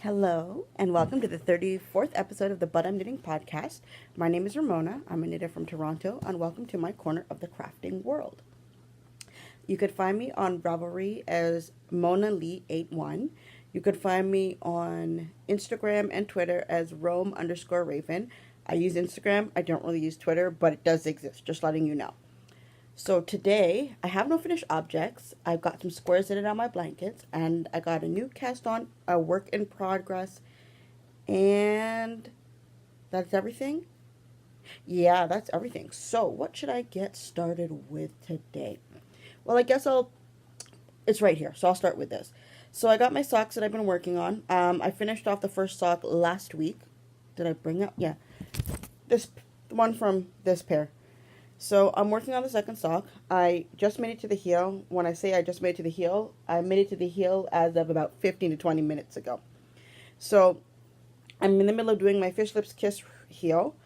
Hello, and welcome to the 34th episode of the But I'm Knitting podcast. My name is Ramona. I'm a knitter from Toronto, and welcome to my corner of the crafting world. You could find me on Ravelry as Mona Lee81. You could find me on Instagram and Twitter as Rome_Raven. I use Instagram. I don't really use Twitter, but it does exist, just letting you know. So today, I have no finished objects. I've got some squares in it on my blankets, and I got a new cast on, a work in progress, and that's everything? Yeah, that's everything. So what should I get started with today? Well, I guess it's right here, so I'll start with this. So I got my socks that I've been working on. I finished off the first sock last week. Did I bring up? Yeah. This one from this pair. So I'm working on the second sock. I just made it to the heel. When I say I just made it to the heel, I made it to the heel as of about 15 to 20 minutes ago. So I'm in the middle of doing my Fish Lips Kiss heel.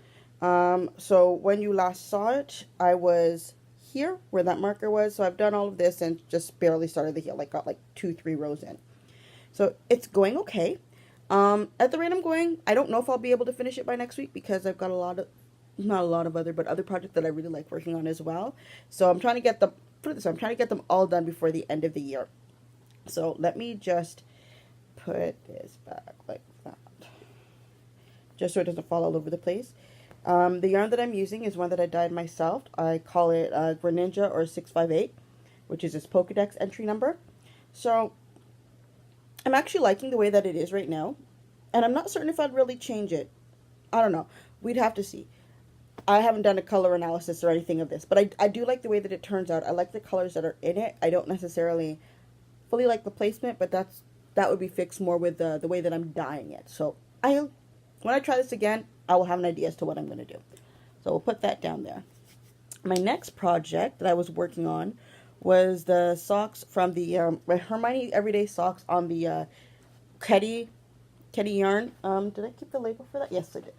So when you last saw it, I was here where that marker was. So I've done all of this and just barely started the heel. Like got like 2-3 rows in. So it's going okay. At the rate I'm going, I don't know if I'll be able to finish it by next week because I've got not a lot of other projects that I really like working on as well. So I'm trying to get them, I'm trying to get them all done before the end of the year. So let me just put this back like that, just so it doesn't fall all over the place. The yarn that I'm using is one that I dyed myself. I call it Greninja or 658, which is its Pokedex entry number. So I'm actually liking the way that it is right now, and I'm not certain if I'd really change it. I don't know. We'd have to see. I haven't done a color analysis or anything of this, but I do like the way that it turns out. I like the colors that are in it. I don't necessarily fully like the placement, but that would be fixed more with the way that I'm dyeing it. So when I try this again, I will have an idea as to what I'm going to do. So we'll put that down there. My next project that I was working on was the socks from the Hermione Everyday Socks on the Kette yarn. Did I keep the label for that? Yes, I did.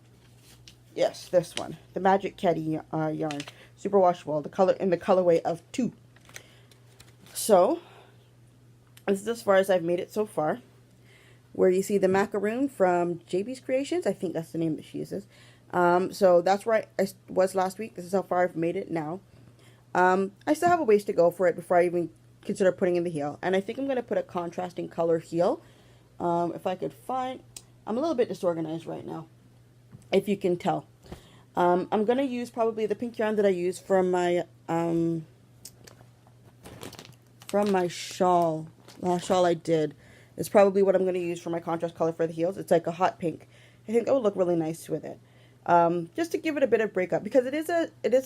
Yes, this one, the Magic Kette yarn, Superwash Wool, the colorway of 2. So this is as far as I've made it so far. Where you see the macaroon from JB's Creations, I think that's the name that she uses. So that's where I was last week. This is how far I've made it now. I still have a ways to go for it before I even consider putting in the heel, and I think I'm going to put a contrasting color heel. If I could find, I'm a little bit disorganized right now, if you can tell. I'm going to use probably the pink yarn that I use from my shawl. Last shawl I did is probably what I'm going to use for my contrast color for the heels. It's like a hot pink. I think that would look really nice with it. Just to give it a bit of breakup, because it is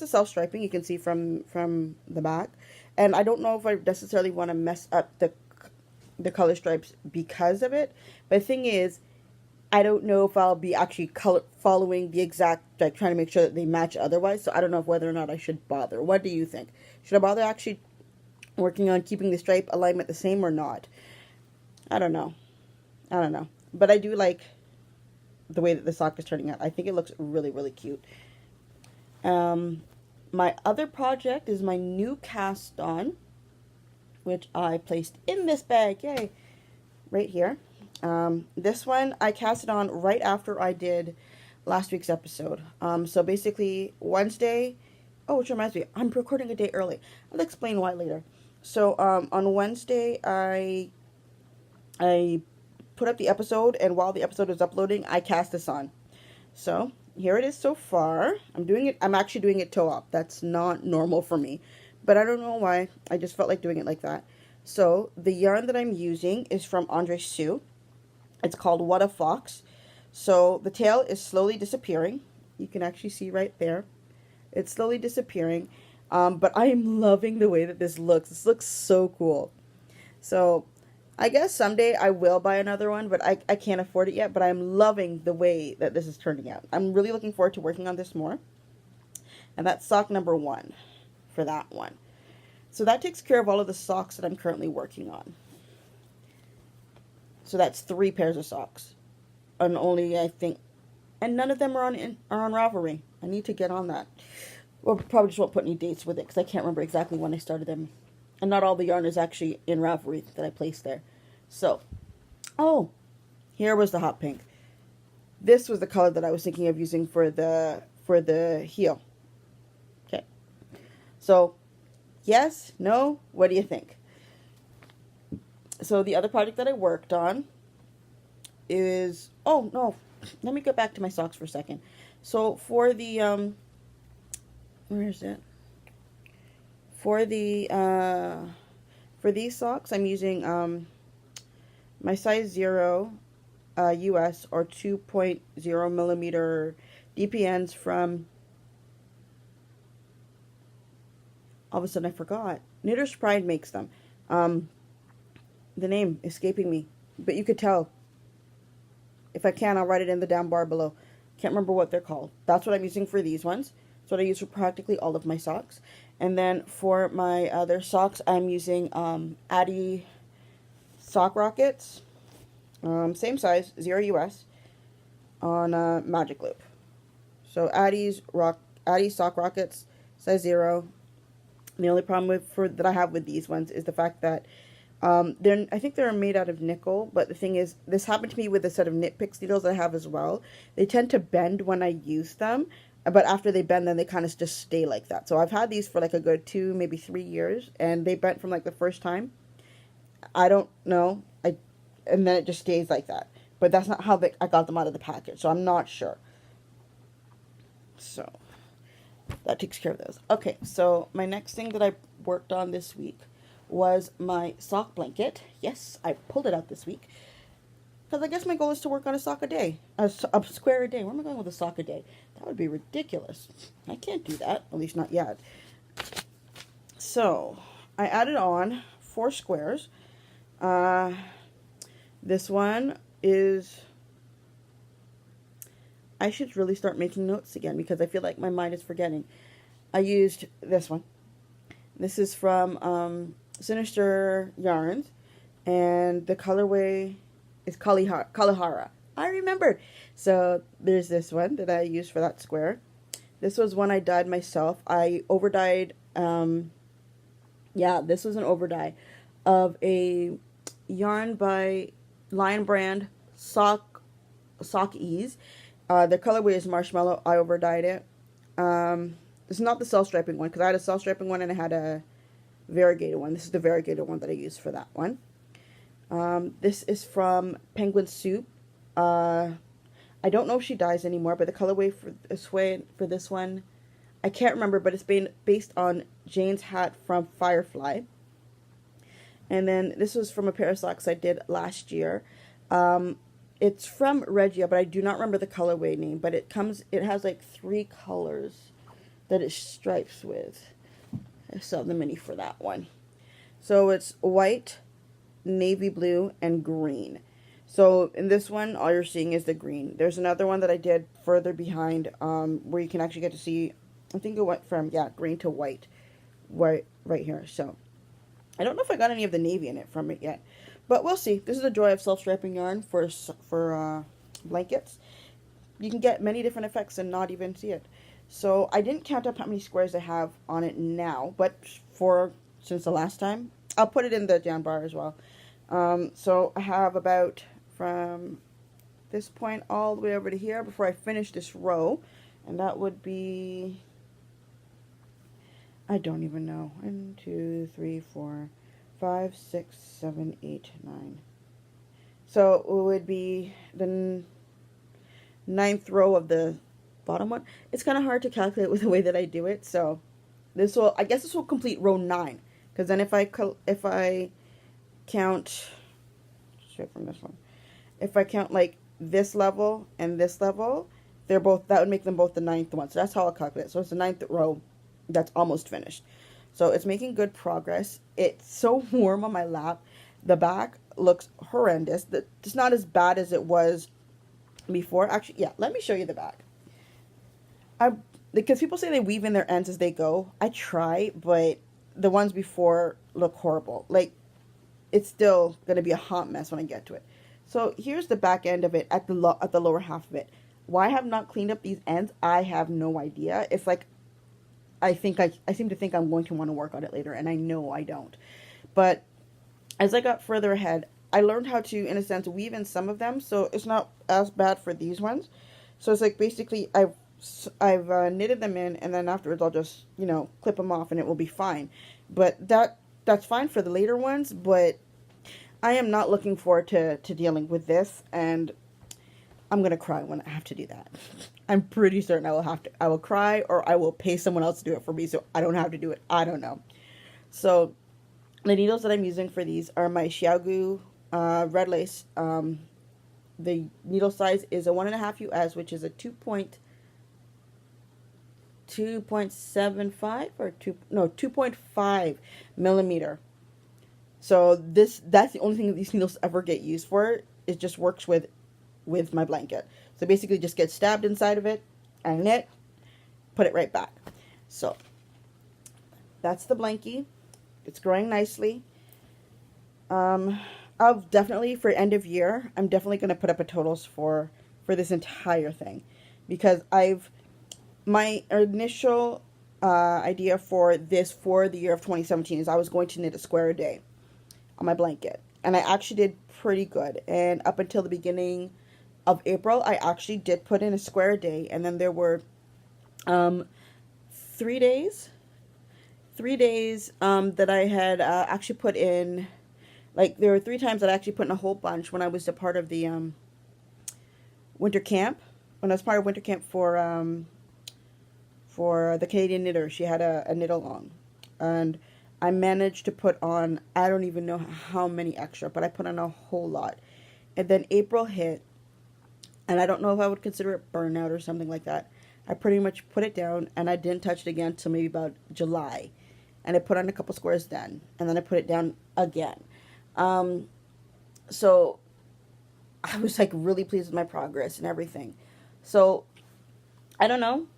a self-striping, you can see from the back. And I don't know if I necessarily want to mess up the color stripes because of it. But the thing is, I don't know if I'll be actually following the exact, like trying to make sure that they match otherwise. So I don't know whether or not I should bother. What do you think? Should I bother actually working on keeping the stripe alignment the same or not? I don't know. But I do like the way that the sock is turning out. I think it looks really, really cute. My other project is my new cast on, which I placed in this bag. Yay! Right here. This one I cast it on right after I did last week's episode. So basically Wednesday, which reminds me, I'm recording a day early. I'll explain why later. So on Wednesday I put up the episode, and while the episode was uploading, I cast this on. So here it is so far. I'm actually doing it toe up. That's not normal for me, but I don't know why. I just felt like doing it like that. So the yarn that I'm using is from Andre Sue. It's called What a Fox. So the tail is slowly disappearing. You can actually see right there. It's slowly disappearing. But I am loving the way that this looks. This looks so cool. So I guess someday I will buy another one, but I can't afford it yet. But I'm loving the way that this is turning out. I'm really looking forward to working on this more. And that's sock number 1 for that one. So that takes care of all of the socks that I'm currently working on. So that's 3 pairs of socks. And only, I think, and none of them are on Ravelry. I need to get on that. Well, probably just won't put any dates with it because I can't remember exactly when I started them. And not all the yarn is actually in Ravelry that I placed there. So, Here was the hot pink. This was the color that I was thinking of using for the heel. Okay. So, yes, no, what do you think? So the other project that I worked on is, oh no, let me get back to my socks for a second. So for the where is it? For these socks, I'm using my size 0 US or 2.0 millimeter DPNs from, all of a sudden I forgot. Knitter's Pride makes them. The name escaping me, but you could tell. If I can, I'll write it in the down bar below. Can't remember what they're called. That's what I'm using for these ones. That's what I use for practically all of my socks. And then for my other socks, I'm using Addi sock rockets. Same size, 0 US, on Magic Loop. So Addi sock rockets, size 0. The only problem that I have with these ones is the fact that I think they're made out of nickel, but the thing is, this happened to me with a set of Knit Picks needles I have as well. They tend to bend when I use them, but after they bend, then they kind of just stay like that. So I've had these for like a good 2, maybe 3 years, and they bent from like the first time. I don't know, and then it just stays like that. But that's not how I got them out of the package, so I'm not sure. So that takes care of those. Okay, so my next thing that I worked on this week was my sock blanket. Yes, I pulled it out this week. Because I guess my goal is to work on a sock a day. A square a day. Where am I going with a sock a day? That would be ridiculous. I can't do that. At least not yet. So, I added on 4 squares. This one is... I should really start making notes again because I feel like my mind is forgetting. I used this one. This is from Sinister Yarns, and the colorway is Kalahara. I remembered. So there's this one that I used for that square. This was one I dyed myself. I overdyed, this was an overdye of a yarn by Lion Brand Sock Ease. The colorway is Marshmallow. I overdyed it. It's not the self-striping one because I had a self-striping one and I had a variegated one. This is the variegated one that I used for that one. This is from Penguin Soup. I don't know if she dyes anymore, but the colorway for this one, I can't remember, but it's based on Jane's hat from Firefly. And then this was from a pair of socks I did last year. It's from Regia, but I do not remember the colorway name, but it has like 3 colors that it stripes with. I saw the mini for that one. So it's white, navy blue, and green. So in this one, all you're seeing is the green. There's another one that I did further behind where you can actually get to see, I think it went from, green to white right here. So I don't know if I got any of the navy in it from it yet, but we'll see. This is the joy of self-striping yarn for blankets. You can get many different effects and not even see it. So I didn't count up how many squares I have on it now, but since the last time, I'll put it in the down bar as well. So I have about from this point all the way over to here before I finish this row, and that would be, I don't even know, 1, 2, 3, 4, 5, 6, 7, 8, 9. So it would be the 9th row of the bottom one. It's kind of hard to calculate with the way that I do it, so I guess this will complete row 9, because then if I count straight from this one, if I count like this level and this level, that would make them both the 9th one. So that's how I'll calculate it. So it's the 9th row that's almost finished. So it's making good progress. It's so warm on my lap. The back looks horrendous. It's not as bad as it was before. Actually, yeah, let me show you the back. Because people say they weave in their ends as they go. I try, but the ones before look horrible. Like, it's still going to be a hot mess when I get to it. So here's the back end of it at the lower half of it. Why I have not cleaned up these ends, I have no idea. It's like, I seem to think I'm going to want to work on it later, and I know I don't. But as I got further ahead, I learned how to, in a sense, weave in some of them, so it's not as bad for these ones. So it's like basically I've knitted them in, and then afterwards I'll just, you know, clip them off and it will be fine. But that's fine for the later ones, but I am not looking forward to dealing with this, and I'm going to cry when I have to do that. I'm pretty certain I will cry, or I will pay someone else to do it for me so I don't have to do it. I don't know. So the needles that I'm using for these are my Xiaogu red lace. The needle size is a 1.5 US, which is a 2.75 or 2.5 millimeter. So that's the only thing that these needles ever get used for. It just works with my blanket. So basically just get stabbed inside of it and knit, put it right back. So that's the Blankie. It's growing nicely. I'll definitely, for end of year, I'm definitely going to put up a totals for this entire thing, because my initial idea for this for the year of 2017 is I was going to knit a square a day on my blanket, and I actually did pretty good. And up until the beginning of April, I actually did put in a square a day, and then there were 3 days that I had actually put in, like, there were 3 times that I actually put in a whole bunch when I was a part of the winter camp. When I was part of winter camp for the Canadian knitter, she had a knit along, and I managed to put on, I don't even know how many extra, but I put on a whole lot. And then April hit, and I don't know if I would consider it burnout or something like that. I pretty much put it down, and I didn't touch it again until maybe about July. And I put on a couple squares then, and then I put it down again. So I was like really pleased with my progress and everything. So I don't know.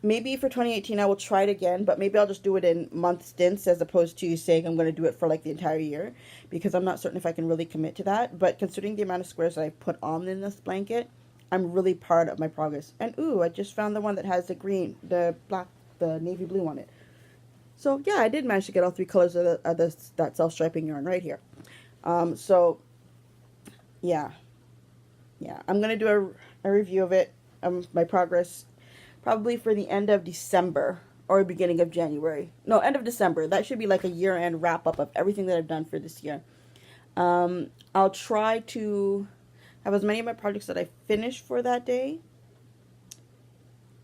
Maybe for 2018 I will try it again, but maybe I'll just do it in month stints as opposed to saying I'm going to do it for like the entire year, because I'm not certain if I can really commit to that. But considering the amount of squares that I put on in this blanket, I'm really proud of my progress. And ooh, I just found the one that has the green, the black, the navy blue on it. So yeah, I did manage to get all 3 colors of that self-striping yarn right here. So yeah, I'm going to do a review of it, my progress, probably for the end of December or beginning of January. No, end of December. That should be like a year-end wrap-up of everything that I've done for this year. I'll try to have as many of my projects that I finish for that day.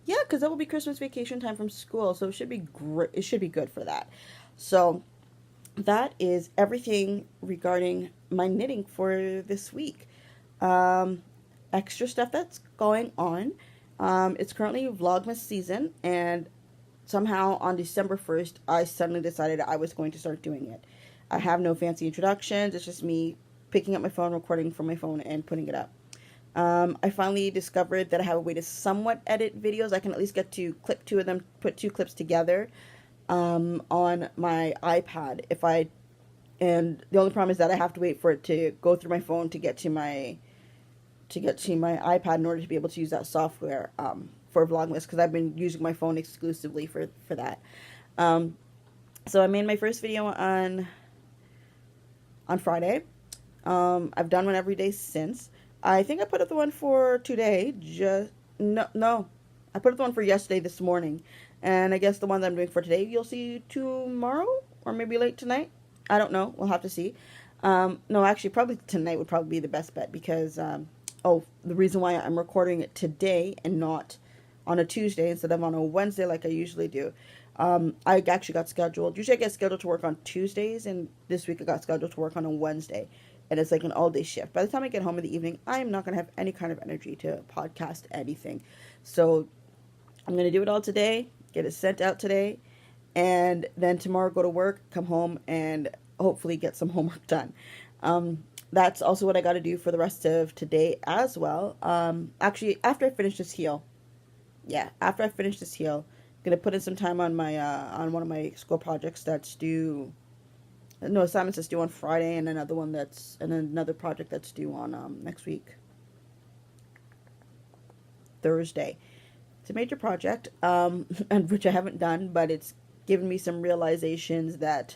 Yeah, because that will be Christmas vacation time from school, so it should be great. It should be good for that. So that is everything regarding my knitting for this week. Extra stuff that's going on. It's currently Vlogmas season, and somehow on December 1st, I suddenly decided I was going to start doing it. I have no fancy introductions. It's just me picking up my phone, recording from my phone, and putting it up. I finally discovered that I have a way to somewhat edit videos. I can at least get to clip 2 of them, put 2 clips together on my iPad. And the only problem is that I have to wait for it to go through my phone to get to my iPad in order to be able to use that software for Vlogmas, because I've been using my phone exclusively for that. So I made my first video on Friday. I've done one every day since. I think I put up the one for today. No. I put up the one for yesterday this morning. And I guess the one that I'm doing for today, you'll see tomorrow or maybe late tonight. I don't know. We'll have to see. No, actually, probably tonight would probably be the best bet, because, the reason why I'm recording it today and not on a Tuesday instead of on a Wednesday like I usually do. I actually got scheduled. Usually I get scheduled to work on Tuesdays, and this week I got scheduled to work on a Wednesday. And it's like an all-day shift. By the time I get home in the evening, I'm not going to have any kind of energy to podcast anything. So I'm going to do it all today, get it sent out today, and then tomorrow go to work, come home, and hopefully get some homework done. That's also what I got to do for the rest of today as well. Actually, after I finish this heel, I'm going to put in some time on my on one of my school projects that's due. No, assignments that's due on Friday, and another project that's due on next week, Thursday. It's a major project, and which I haven't done, but it's given me some realizations that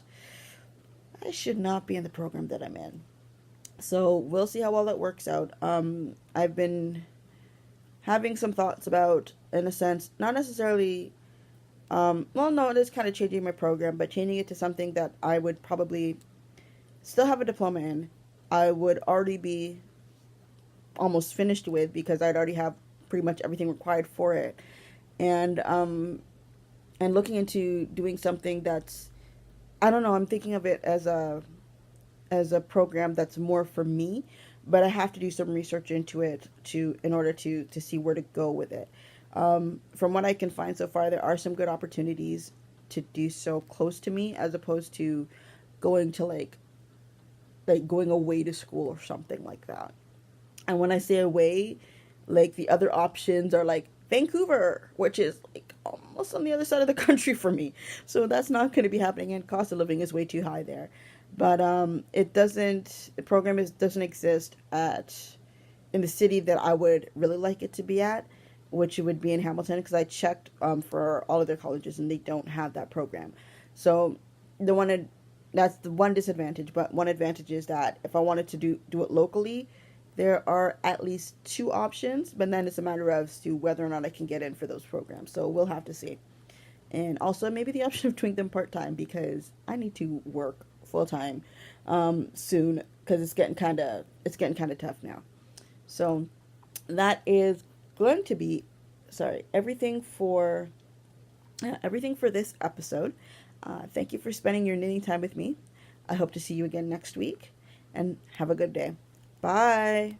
I should not be in the program that I'm in. So we'll see how well that works out. I've been having some thoughts about, in a sense, not necessarily, well, no, it is kind of changing my program, but changing it to something that I would probably still have a diploma in. I would already be almost finished with because I'd already have pretty much everything required for it. And and looking into doing something that's, I don't know, I'm thinking of it as a program that's more for me, but I have to do some research into it to in order to see where to go with it. From what I can find so far, there are some good opportunities to do so close to me, as opposed to going to like going away to school or something like that. And when I say away, like the other options are like Vancouver, which is like almost on the other side of the country for me. So that's not going to be happening, and cost of living is way too high there. But it doesn't. The program doesn't exist at in the city that I would really like it to be at, which would be in Hamilton, because I checked for all of their colleges and they don't have that program. So the one that's the one disadvantage. But one advantage is that if I wanted to do it locally, there are at least two options. But then it's a matter of to whether or not I can get in for those programs. So we'll have to see. And also maybe the option of doing them part time, because I need to work full time soon, because it's getting kind of tough now. So that is going to be, sorry, everything for this episode. Thank you for spending your knitting time with me. I hope to see you again next week, and have a good day. Bye.